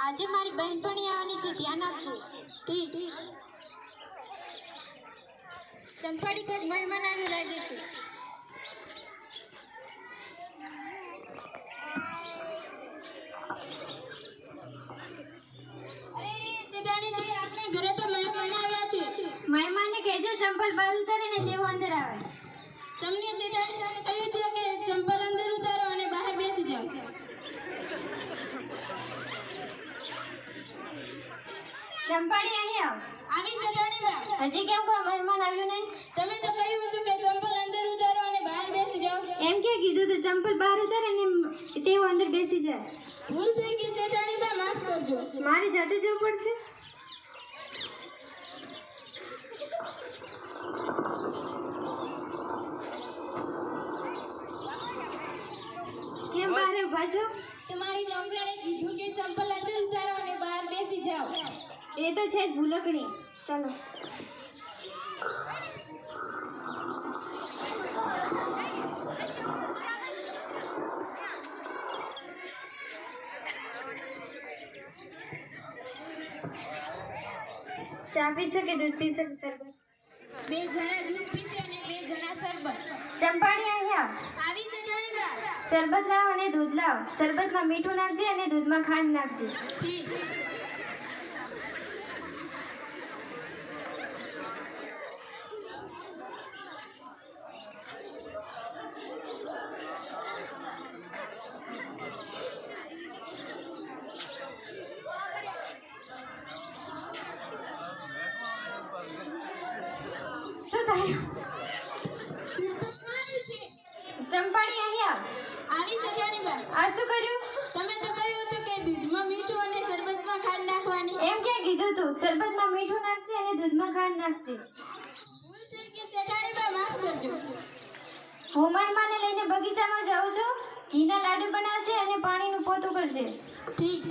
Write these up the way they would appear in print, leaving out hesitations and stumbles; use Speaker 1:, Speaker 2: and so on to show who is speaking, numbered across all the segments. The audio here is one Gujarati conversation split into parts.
Speaker 1: આજે મારી બહેનપણી આવવાની છે, ધ્યાન આપજો.
Speaker 2: ઠીક.
Speaker 1: ચંપાડી કોઈ મહેમાન આવ્યું લાગે છે.
Speaker 2: આપણે ઘરે તો મહેમાન આવ્યા છે.
Speaker 1: મહેમાનને કહેજો ચંપલ બહાર ઉતારીને તેઓ અંદર આવે.
Speaker 2: તમને શેઠાણીએ કહ્યું છે કે ચંપલ અંદર ઉતારો અને બહાર બેસી જાઓ.
Speaker 1: ચંપાડી અહીં આવ.
Speaker 2: આવી શેઠાણીબા.
Speaker 1: હજી કેમ કોઈ મહેમાન આવ્યું નહીં?
Speaker 2: તમે તો કહ્યું હતું કે ચંપલ અંદર ઉતારો અને બહાર બેસી જાઓ.
Speaker 1: એમ કે કીધું તો ચંપલ બહાર ઉતારે ને તેઓ અંદર બેસી જાય.
Speaker 2: ભૂલ થઈ ગઈ શેઠાણીબા, માફ કરજો.
Speaker 1: મારી જાતે જવું પડશે. કેમ બહાર ઉભા છો?
Speaker 2: તમારી નોકરાણે કીધું કે ચંપલ અંદર ઉતારો અને બહાર બેસી જાઓ.
Speaker 1: એ તો છે જ ભૂલકણી. ચાલો. ચા પીશે કે દૂધ પીશે કે શરબત?
Speaker 2: 2 જણા દૂધ પીશે અને 2 જણા શરબત.
Speaker 1: ચંપાડી અહીંયા
Speaker 2: આવી શેઠાણીબા.
Speaker 1: શરબત લાવ અને દૂધ લાવ. શરબતમાં મીઠું નાખજે અને દૂધમાં ખાંડ નાખજે.
Speaker 2: ઠીક.
Speaker 1: શું થયું? ચંપાડી અહીંયા
Speaker 2: આવી શેઠાણીબા.
Speaker 1: આ શું કર્યું?
Speaker 2: તમે તો કહ્યું હતું કે દૂધમાં મીઠું અને શરબતમાં ખાંડ નાખવાની.
Speaker 1: એમ ક્યાં કીધું તું? શરબતમાં મીઠું નાખજે અને દૂધમાં ખાંડ નાખજે.
Speaker 2: ભૂલ થઈ ગઈ શેઠાણીબા, માફ કરજો.
Speaker 1: હું મહેમાનને લઈને બગીચામાં જાઉં છું. ઘીના લાડુ બનાવજે અને પાણીનું પોતું કરજે.
Speaker 2: ઠીક.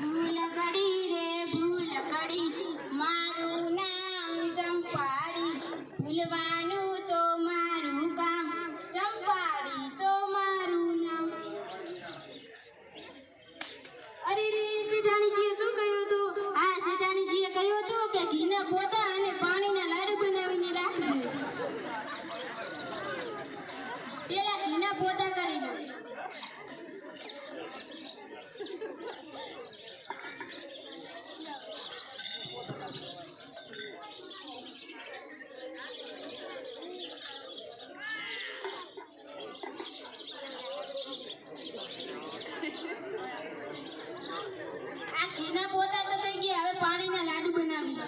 Speaker 2: ભૂલકડી રે ભૂલકડી, મારું નામ ચંપાડી. ભૂલવાનું તો મારું કામ, ચંપાડી તો મારું નામ. અરે રે, શેઠાણીજીએ શું કહ્યું હતું? હા, શેઠાણીજીએ કહ્યું હતું કે ઘીના પોતા અને પાણીના લાડુ બનાવીને રાખજે. પેલા ઘીના પોતા કરી લો. આ ઘીના પોતા તો થઈ ગયા, હવે પાણીના લાડુ બનાવી લો.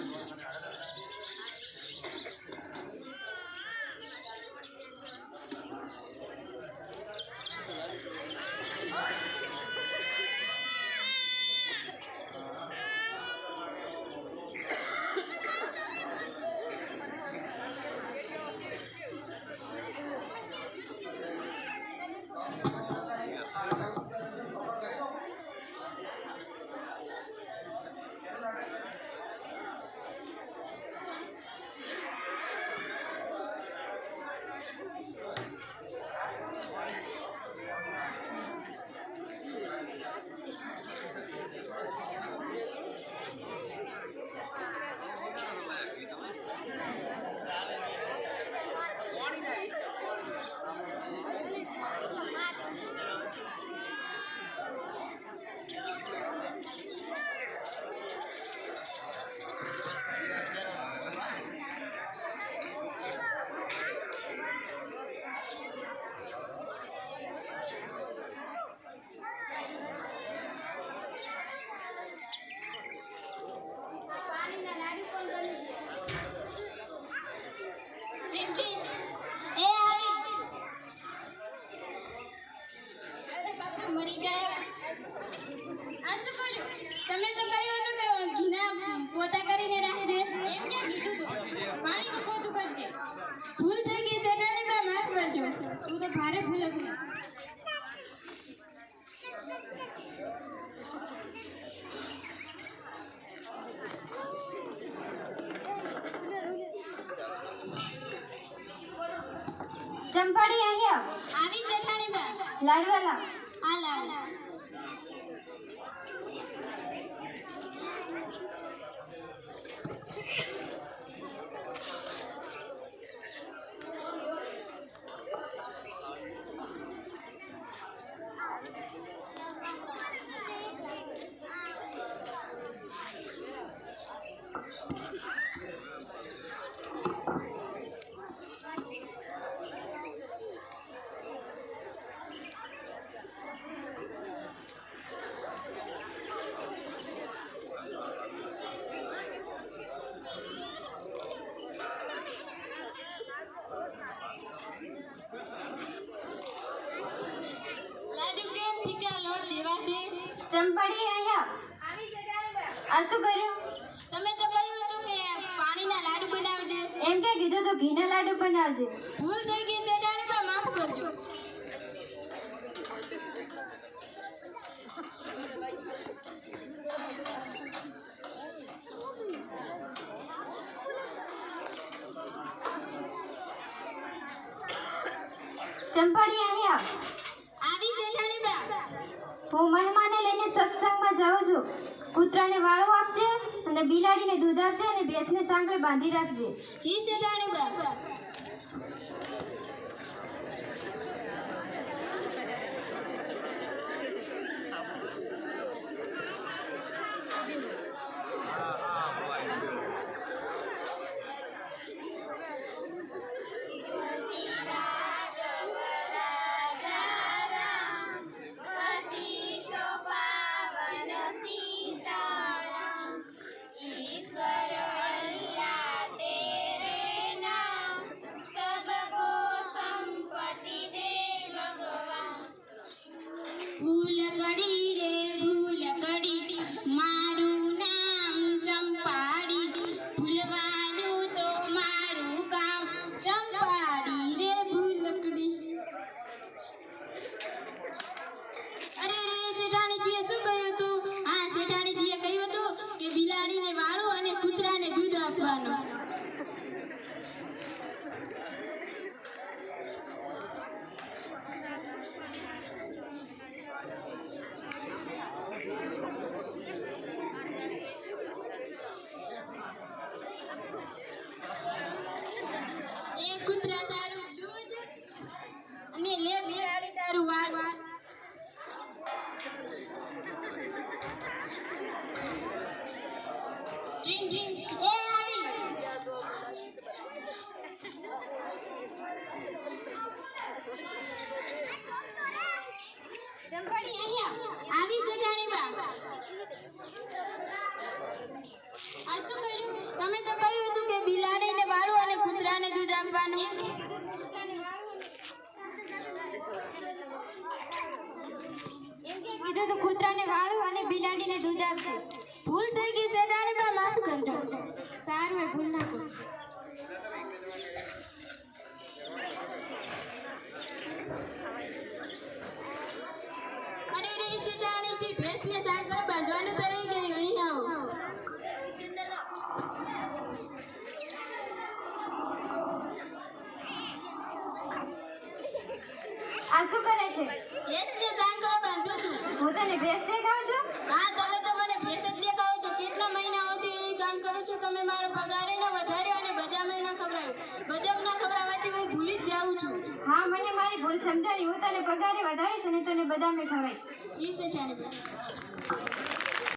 Speaker 2: ભૂલ થઈ ગઈ છે, નાની બા માફ કરજો.
Speaker 1: તું તો ભારે ભૂલ હતી. ચંપાડી અહીંયા
Speaker 2: આવી જેઠાણી બા
Speaker 1: લાડવા લાવ.
Speaker 2: આ લાવ લાડુ કેમ ફીકા લોટ જેવા છે
Speaker 1: ચંપાડી અહીંયા
Speaker 2: આવી જેઠાણી બા
Speaker 1: આ શું કર્યું?
Speaker 2: તમે તો કહ્યું હતું કે પાણીના લાડુ બનાવજે
Speaker 1: એમ કે કીધું તો ઘીના લાડુ બનાવજે.
Speaker 2: ભૂલ થઈ ગઈ જેઠાણી બા માફ કરજો
Speaker 1: ચંપાડી અહીંયા
Speaker 2: આવી જેઠાણી બા
Speaker 1: હું મહેમાને લઈને સત્સંગમાં જાઉં છું. કૂતરાને વાળો આપજે અને બિલાડીને દૂધ આપજે અને ભેંસને સાંકળે બાંધી રાખજે.
Speaker 2: જી જેઠાણી બા ભૂલ કડી રે ભૂલ કડી મારું નામ ચંપાડી ભૂલવાનું તો મારું કામ ચંપાડી રે ભૂલ કડી અરે રે શેઠાણીજીએ શું કહ્યું હતું હા શેઠાણીજીએ કહ્યું હતું કે બિલાડીને વાળો અને કૂતરાને દૂધ આપવાનું એ કૂતરા તારું દૂધ અને લે બિલાડી તારું વાળ ડ્રિંક ડ્રિંક એ આવી
Speaker 1: ચંપાડી અહીંયા
Speaker 2: આવી જેઠાણી બા
Speaker 1: આ શું કર્યું?
Speaker 2: તમે તો કહ્યું હતું કે બિલાડીને વાળું અને કૂતરાને દૂધ આપવાનું
Speaker 1: એમ કે કીધું તો કૂતરાને વાળું અને બિલાડીને દૂધ આપજે.
Speaker 2: ભૂલ થઈ ગઈ જેઠાણી બા માફ કરજો
Speaker 1: સારું એ ભૂલ ના કરું.
Speaker 2: અરે રે જેઠાણીજી ભેંસને સાંકળ બાંધવાનું તો રહી ગયું અહીં આવો
Speaker 1: આ શું કરે છે?
Speaker 2: ભેંસને સાંકળ બાંધું છું
Speaker 1: હું તને ભેંસ દેખાવ છું?
Speaker 2: હા તમે તો મને ભેંસ જ દેખાવો છો કેટલા મહિનાઓથી એ કામ કરું છું તમે મારો પગાર ન વધાર્યો અને બદામ ન ખવડાવ્યું બદામ ના ખવડાવવાથી હું ભૂલી જ જાઉં છું
Speaker 1: હા મને મારી ભૂલ સમજાવી. હું તને પગારે વધારીશ અને તને બદામે ખવડાવીશ.
Speaker 2: જી શેઠાણી